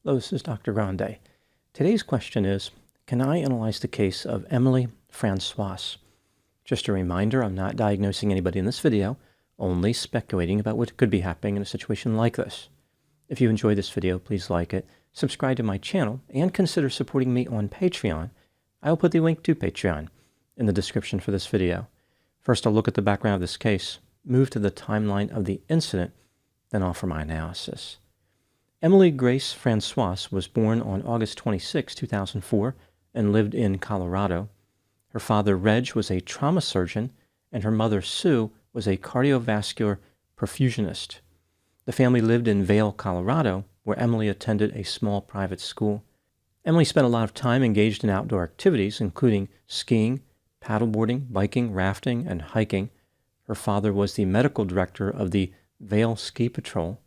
Hello, this is Dr. Grande. Today's question is, can I analyze the case of Emily Franciose? Just a reminder, I'm not diagnosing anybody in this video, only speculating about what could be happening in a situation like this. If you enjoyed this video, please like it, subscribe to my channel, and consider supporting me on Patreon. I will put the link to Patreon in the description for this video. First, I'll look at the background of this case, move to the timeline of the incident, then offer my analysis. Emily Grace Franciose was born on August 26, 2004, and lived in Colorado. Her father, Reg, was a trauma surgeon, and her mother, Sue, was a cardiovascular perfusionist. The family lived in Vail, Colorado, where Emily attended a small private school. Emily spent a lot of time engaged in outdoor activities, including skiing, paddleboarding, biking, rafting, and hiking. Her father was the medical director of the Vail Ski Patrol.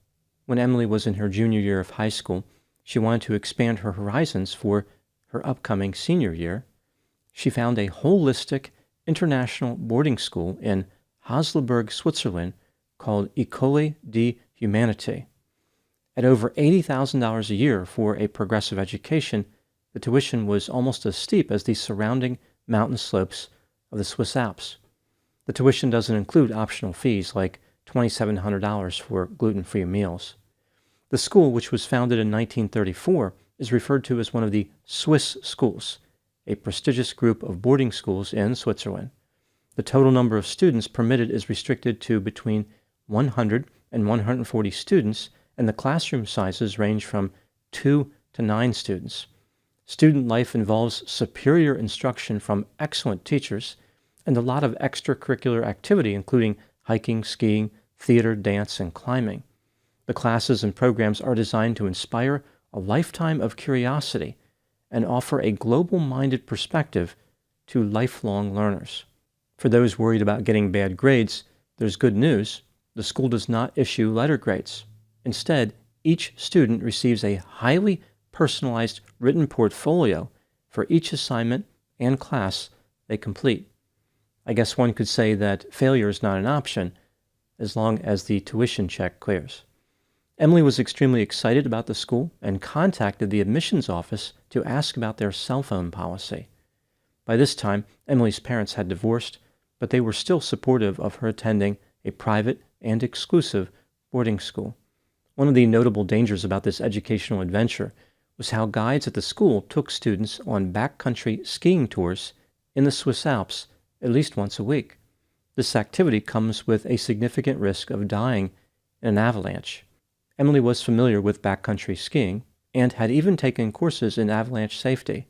When Emily was in her junior year of high school, she wanted to expand her horizons for her upcoming senior year. She found a holistic international boarding school in Hasleberg, Switzerland, called École de Humanité. At over $80,000 a year for a progressive education, the tuition was almost as steep as the surrounding mountain slopes of the Swiss Alps. The tuition doesn't include optional fees like $2,700 for gluten-free meals. The school, which was founded in 1934, is referred to as one of the Swiss schools, a prestigious group of boarding schools in Switzerland. The total number of students permitted is restricted to between 100 and 140 students, and the classroom sizes range from 2 to 9 students. Student life involves superior instruction from excellent teachers and a lot of extracurricular activity, including hiking, skiing, theater, dance, and climbing. The classes and programs are designed to inspire a lifetime of curiosity and offer a global-minded perspective to lifelong learners. For those worried about getting bad grades, there's good news. The school does not issue letter grades. Instead, each student receives a highly personalized written portfolio for each assignment and class they complete. I guess one could say that failure is not an option as long as the tuition check clears. Emily was extremely excited about the school and contacted the admissions office to ask about their cell phone policy. By this time, Emily's parents had divorced, but they were still supportive of her attending a private and exclusive boarding school. One of the notable dangers about this educational adventure was how guides at the school took students on backcountry skiing tours in the Swiss Alps at least once a week. This activity comes with a significant risk of dying in an avalanche. Emily was familiar with backcountry skiing and had even taken courses in avalanche safety.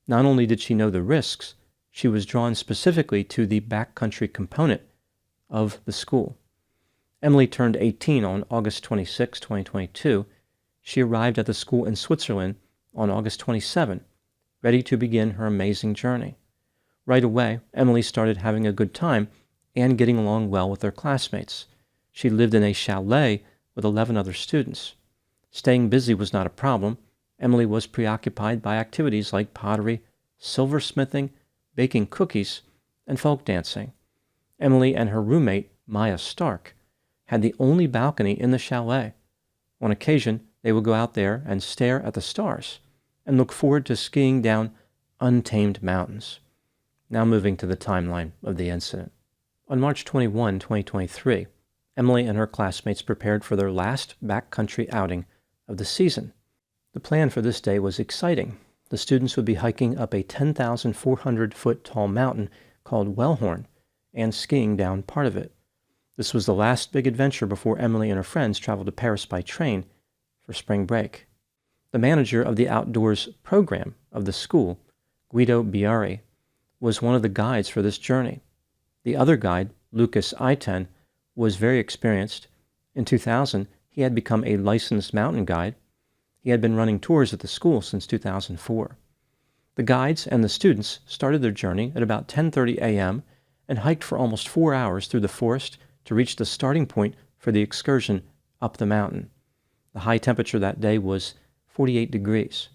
Not only did she know the risks, she was drawn specifically to the backcountry component of the school. Emily turned 18 on August 26, 2022. She arrived at the school in Switzerland on August 27, ready to begin her amazing journey. Right away, Emily started having a good time and getting along well with her classmates. She lived in a chalet with 11 other students. Staying busy was not a problem. Emily was preoccupied by activities like pottery, silversmithing, baking cookies, and folk dancing. Emily and her roommate, Maya Stark, had the only balcony in the chalet. On occasion, they would go out there and stare at the stars and look forward to skiing down untamed mountains. Now moving to the timeline of the incident. On March 21, 2023, Emily and her classmates prepared for their last backcountry outing of the season. The plan for this day was exciting. The students would be hiking up a 10,400-foot tall mountain called Wellhorn and skiing down part of it. This was the last big adventure before Emily and her friends traveled to Paris by train for spring break. The manager of the outdoors program of the school, Guido Biari, was one of the guides for this journey. The other guide, Lucas Iten, was very experienced. In 2000, he had become a licensed mountain guide. He had been running tours at the school since 2004. The guides and the students started their journey at about 10:30 a.m. and hiked for almost 4 hours through the forest to reach the starting point for the excursion up the mountain. The high temperature that day was 48 degrees.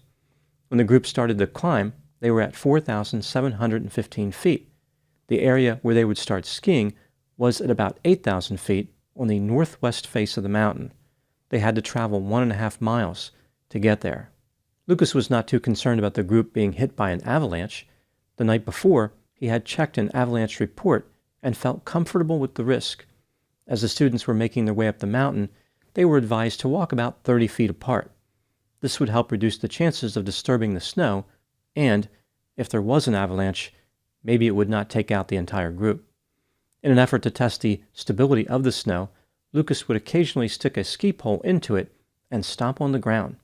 When the group started the climb, they were at 4,715 feet. The area where they would start skiing was at about 8,000 feet on the northwest face of the mountain. They had to travel 1.5 miles to get there. Lucas was not too concerned about the group being hit by an avalanche. The night before, he had checked an avalanche report and felt comfortable with the risk. As the students were making their way up the mountain, they were advised to walk about 30 feet apart. This would help reduce the chances of disturbing the snow, and, if there was an avalanche, maybe it would not take out the entire group. In an effort to test the stability of the snow, Lucas would occasionally stick a ski pole into it and stomp on the ground.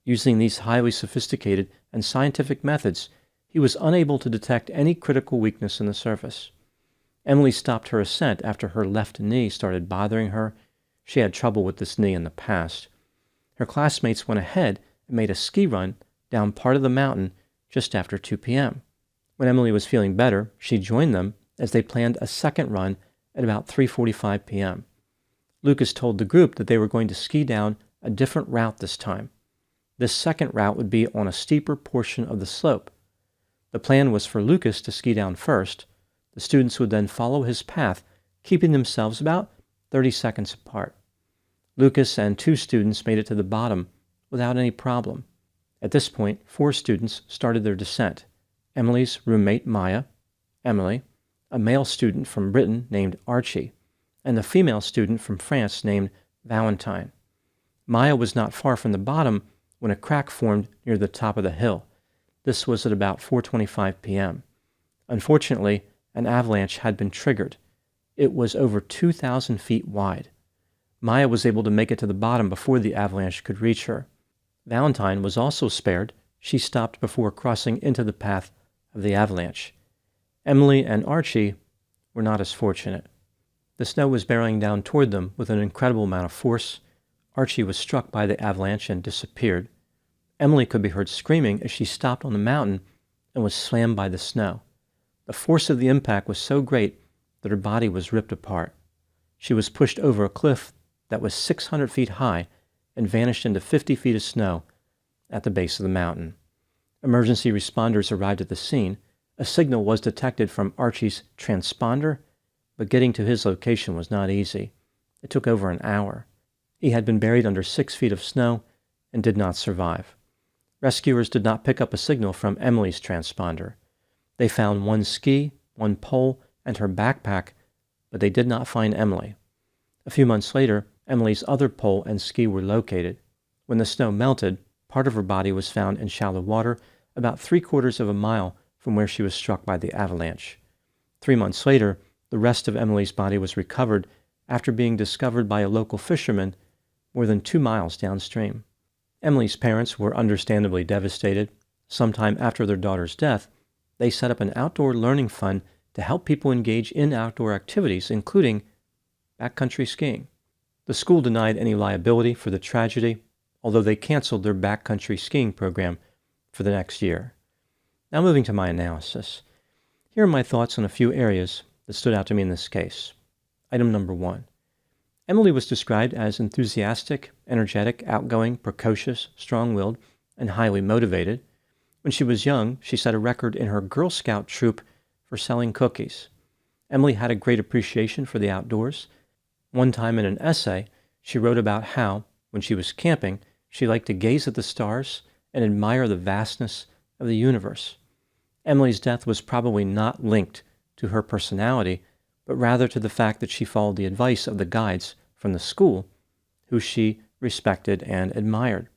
Using these highly sophisticated and scientific methods, he was unable to detect any critical weakness in the surface. Emily stopped her ascent after her left knee started bothering her. She had trouble with this knee in the past. Her classmates went ahead and made a ski run down part of the mountain just after 2 p.m. When Emily was feeling better, she joined them as they planned a second run at about 3:45 p.m. Lucas told the group that they were going to ski down a different route this time. This second route would be on a steeper portion of the slope. The plan was for Lucas to ski down first. The students would then follow his path, keeping themselves about 30 seconds apart. Lucas and 2 students made it to the bottom without any problem. At this point, 4 students started their descent. Emily's roommate Maya, Emily, a male student from Britain named Archie, and a female student from France named Valentine. Maya was not far from the bottom when a crack formed near the top of the hill. This was at about 4:25 p.m. Unfortunately, an avalanche had been triggered. It was over 2,000 feet wide. Maya was able to make it to the bottom before the avalanche could reach her. Valentine was also spared. She stopped before crossing into the path of the avalanche. Emily and Archie were not as fortunate. The snow was barreling down toward them with an incredible amount of force. Archie was struck by the avalanche and disappeared. Emily could be heard screaming as she stopped on the mountain and was slammed by the snow. The force of the impact was so great that her body was ripped apart. She was pushed over a cliff that was 600 feet high and vanished into 50 feet of snow at the base of the mountain. Emergency responders arrived at the scene. A signal was detected from Archie's transponder, but getting to his location was not easy. It took over an hour. He had been buried under 6 feet of snow and did not survive. Rescuers did not pick up a signal from Emily's transponder. They found 1 ski, 1 pole, and her backpack, but they did not find Emily. A few months later, Emily's other pole and ski were located. When the snow melted, part of her body was found in shallow water about 3/4 of a mile from where she was struck by the avalanche. 3 months later, the rest of Emily's body was recovered after being discovered by a local fisherman more than 2 miles downstream. Emily's parents were understandably devastated. Sometime after their daughter's death, they set up an outdoor learning fund to help people engage in outdoor activities, including backcountry skiing. The school denied any liability for the tragedy, although they canceled their backcountry skiing program for the next year. Now moving to my analysis. Here are my thoughts on a few areas that stood out to me in this case. Item number 1. Emily was described as enthusiastic, energetic, outgoing, precocious, strong-willed, and highly motivated. When she was young, she set a record in her Girl Scout troop for selling cookies. Emily had a great appreciation for the outdoors. One time in an essay, she wrote about how, when she was camping, she liked to gaze at the stars and admire the vastness of the universe. Emily's death was probably not linked to her personality, but rather to the fact that she followed the advice of the guides from the school, who she respected and admired.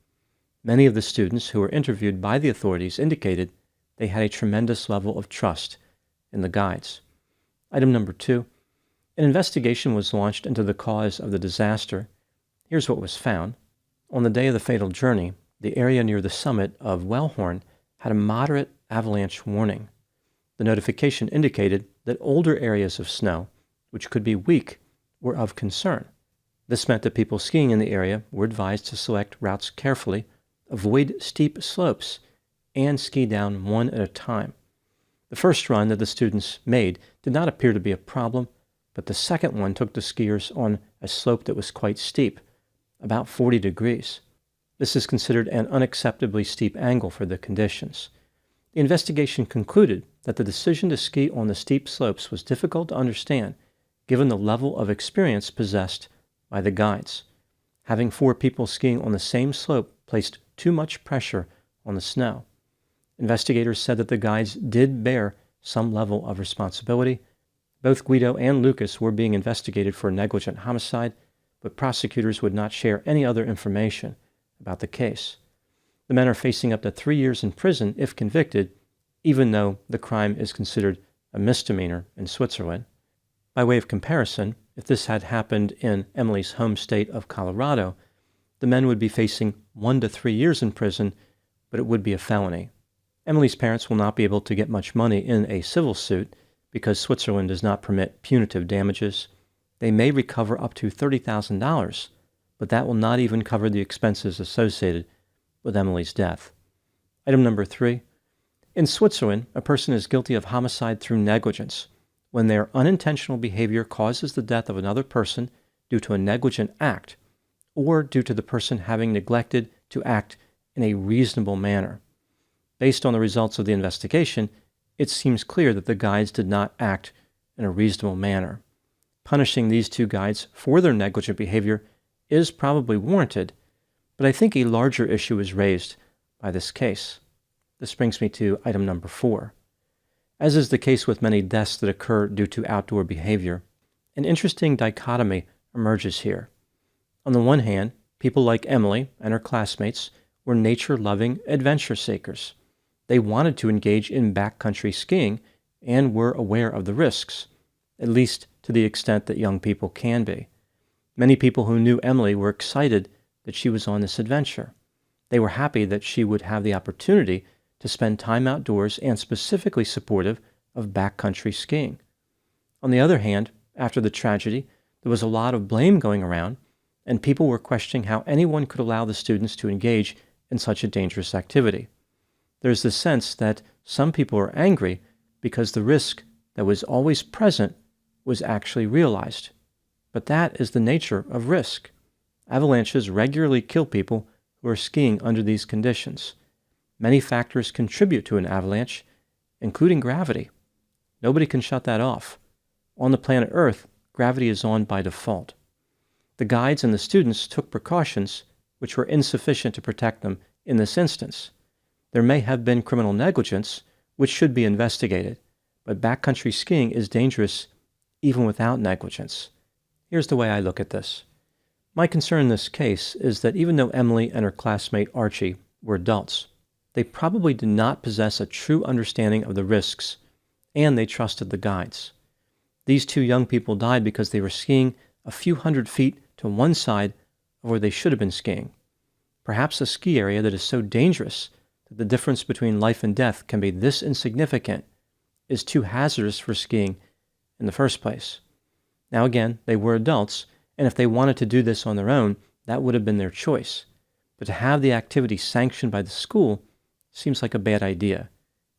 Many of the students who were interviewed by the authorities indicated they had a tremendous level of trust in the guides. Item number 2. An investigation was launched into the cause of the disaster. Here's what was found. On the day of the fatal journey, the area near the summit of Wellhorn had a moderate avalanche warning. The notification indicated that older areas of snow, which could be weak, were of concern. This meant that people skiing in the area were advised to select routes carefully, avoid steep slopes, and ski down one at a time. The first run that the students made did not appear to be a problem, but the second one took the skiers on a slope that was quite steep, about 40 degrees. This is considered an unacceptably steep angle for the conditions. The investigation concluded that the decision to ski on the steep slopes was difficult to understand, given the level of experience possessed by the guides. Having 4 people skiing on the same slope placed too much pressure on the snow. Investigators said that the guides did bear some level of responsibility. Both Guido and Lucas were being investigated for negligent homicide, but prosecutors would not share any other information about the case. The men are facing up to 3 years in prison if convicted, even though the crime is considered a misdemeanor in Switzerland. By way of comparison, if this had happened in Emily's home state of Colorado, the men would be facing 1 to 3 years in prison, but it would be a felony. Emily's parents will not be able to get much money in a civil suit because Switzerland does not permit punitive damages. They may recover up to $30,000, but that will not even cover the expenses associated with Emily's death. Item number 3. In Switzerland, a person is guilty of homicide through negligence when their unintentional behavior causes the death of another person due to a negligent act or due to the person having neglected to act in a reasonable manner. Based on the results of the investigation, it seems clear that the guides did not act in a reasonable manner. Punishing these 2 guides for their negligent behavior is probably warranted, but I think a larger issue is raised by this case. This brings me to item number 4. As is the case with many deaths that occur due to outdoor behavior, an interesting dichotomy emerges here. On the one hand, people like Emily and her classmates were nature-loving adventure seekers. They wanted to engage in backcountry skiing and were aware of the risks, at least to the extent that young people can be. Many people who knew Emily were excited that she was on this adventure. They were happy that she would have the opportunity to spend time outdoors and specifically supportive of backcountry skiing. On the other hand, after the tragedy, there was a lot of blame going around, and people were questioning how anyone could allow the students to engage in such a dangerous activity. There's the sense that some people are angry because the risk that was always present was actually realized. But that is the nature of risk. Avalanches regularly kill people who are skiing under these conditions. Many factors contribute to an avalanche, including gravity. Nobody can shut that off. On the planet Earth, gravity is on by default. The guides and the students took precautions which were insufficient to protect them in this instance. There may have been criminal negligence, which should be investigated, but backcountry skiing is dangerous even without negligence. Here's the way I look at this. My concern in this case is that even though Emily and her classmate Archie were adults, they probably did not possess a true understanding of the risks, and they trusted the guides. These 2 young people died because they were skiing a few hundred feet to one side of where they should have been skiing. Perhaps a ski area that is so dangerous that the difference between life and death can be this insignificant is too hazardous for skiing in the first place. Now again, they were adults, and if they wanted to do this on their own, that would have been their choice. But to have the activity sanctioned by the school seems like a bad idea.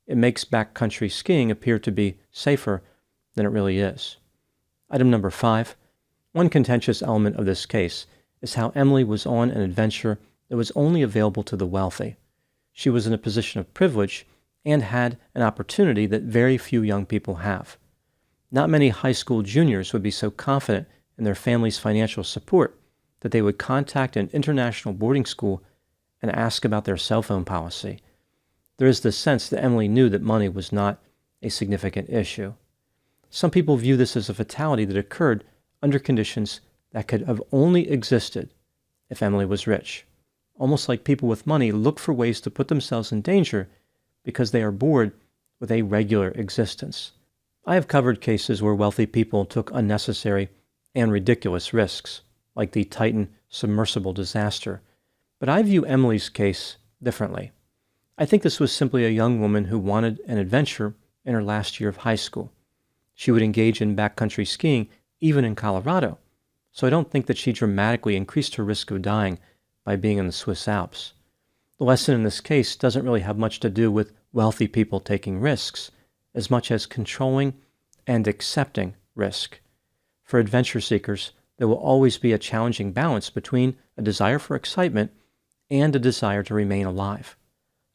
It makes backcountry skiing appear to be safer than it really is. Item number 5. One contentious element of this case is how Emily was on an adventure that was only available to the wealthy. She was in a position of privilege and had an opportunity that very few young people have. Not many high school juniors would be so confident in their family's financial support that they would contact an international boarding school and ask about their cell phone policy. There is the sense that Emily knew that money was not a significant issue. Some people view this as a fatality that occurred under conditions that could have only existed if Emily was rich. Almost like people with money look for ways to put themselves in danger because they are bored with a regular existence. I have covered cases where wealthy people took unnecessary and ridiculous risks, like the Titan submersible disaster, but I view Emily's case differently. I think this was simply a young woman who wanted an adventure in her last year of high school. She would engage in backcountry skiing even in Colorado, so I don't think that she dramatically increased her risk of dying by being in the Swiss Alps. The lesson in this case doesn't really have much to do with wealthy people taking risks, as much as controlling and accepting risk. For adventure seekers, there will always be a challenging balance between a desire for excitement and a desire to remain alive.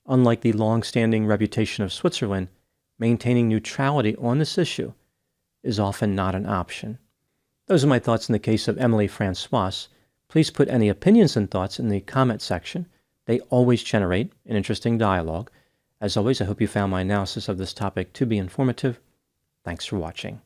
Unlike the long-standing reputation of Switzerland, maintaining neutrality on this issue is often not an option. Those are my thoughts in the case of Emily Franciose. Please put any opinions and thoughts in the comment section. They always generate an interesting dialogue. As always, I hope you found my analysis of this topic to be informative. Thanks for watching.